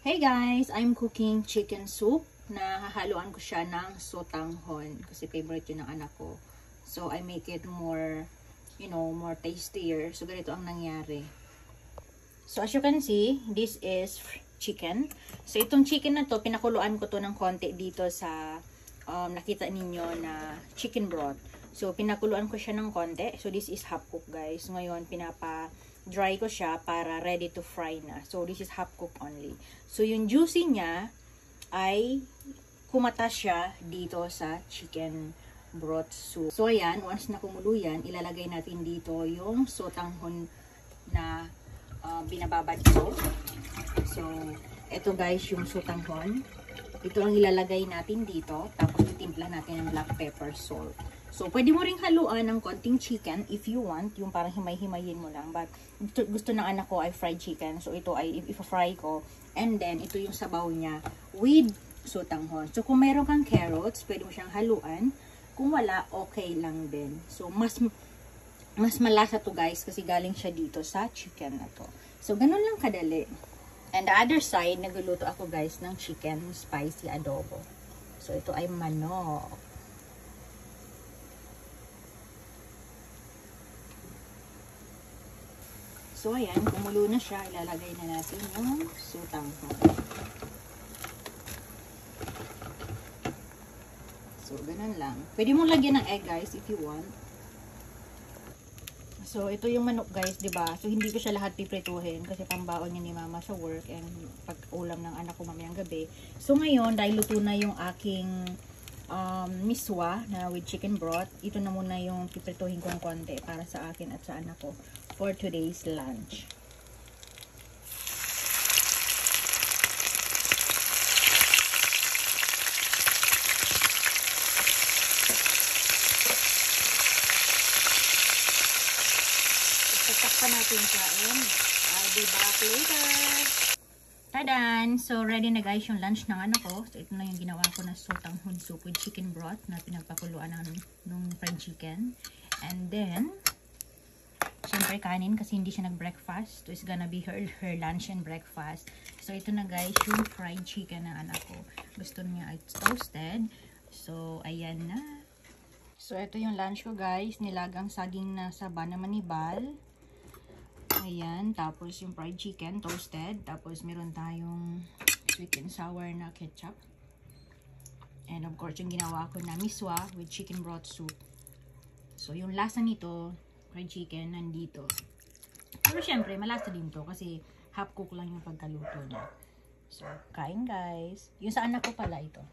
Hey guys, I'm cooking chicken soup na hahaluan ko siya ng sotanghon kasi favorite yun ng anak ko. So I make it more, more tastier. So ganito ang nangyari. So as you can see, this is chicken. So itong chicken na to, pinakuluan ko to ng konti dito sa nakita ninyo na chicken broth. So pinakuluan ko siya ng konti. So this is half cook guys. Ngayon dry ko siya para ready to fry na. So, this is half cook only. So, yung juicy niya ay kumata siya dito sa chicken broth soup. So, ayan, once na kumulo yan, ilalagay natin dito yung sotanghon na binababad ko. So, ito guys, yung sotanghon. Ito ang ilalagay natin dito. Tapos, itimpla natin ng black pepper salt. So, pwede mo ring haluan ng konting chicken if you want. Yung parang himay-himayin mo lang. But, gusto ng anak ko ay fried chicken. So, ito ay i-fry ko. And then, ito yung sabaw niya with sotanghon. So, kung mayroon kang carrots, pwede mo siyang haluan. Kung wala, okay lang din. So, mas malasa to guys kasi galing siya dito sa chicken na to. So, ganun lang kadali. And the other side, nagluluto ako guys ng chicken spicy adobo. So, ito ay manok. So, ayan, kumulo na siya. Ilalagay na natin yung sotanghon. So, ganun lang. Pwede mong lagyan ng egg, guys, if you want. So, ito yung manok, guys, diba? So, hindi ko siya lahat piprituhin kasi pambaon niya ni mama sa work and pag-ulam ng anak ko mamayang gabi. So, ngayon, dahil luto na yung aking miswa na with chicken broth, ito na muna yung piprituhin kong konti para sa akin at sa anak ko for today's lunch. Tatakpan natin siya and I'll be back later. Tadan! So, ready na guys yung lunch ng anak ko. So, ito na yung ginawa ko na sotanghon soup with chicken broth na pinagpakuluan ng fried chicken. And then, syempre kanin kasi hindi siya nag-breakfast. So, it's gonna be her lunch and breakfast. So, ito na guys yung fried chicken ng anak ko. Gusto niya ay toasted. So, ayan na. So, ito yung lunch ko guys. Nilagang saging na saba na manibal. Ayan, tapos yung fried chicken, toasted. Tapos meron tayong sweet and sour na ketchup. And of course, yung ginawa ko na miswa with chicken broth soup. So, yung lasa nito, fried chicken, nandito. Pero syempre, malasa din to kasi half cook lang yung pagkaluto niya. So, kain guys. Yung sa anak ko pala ito.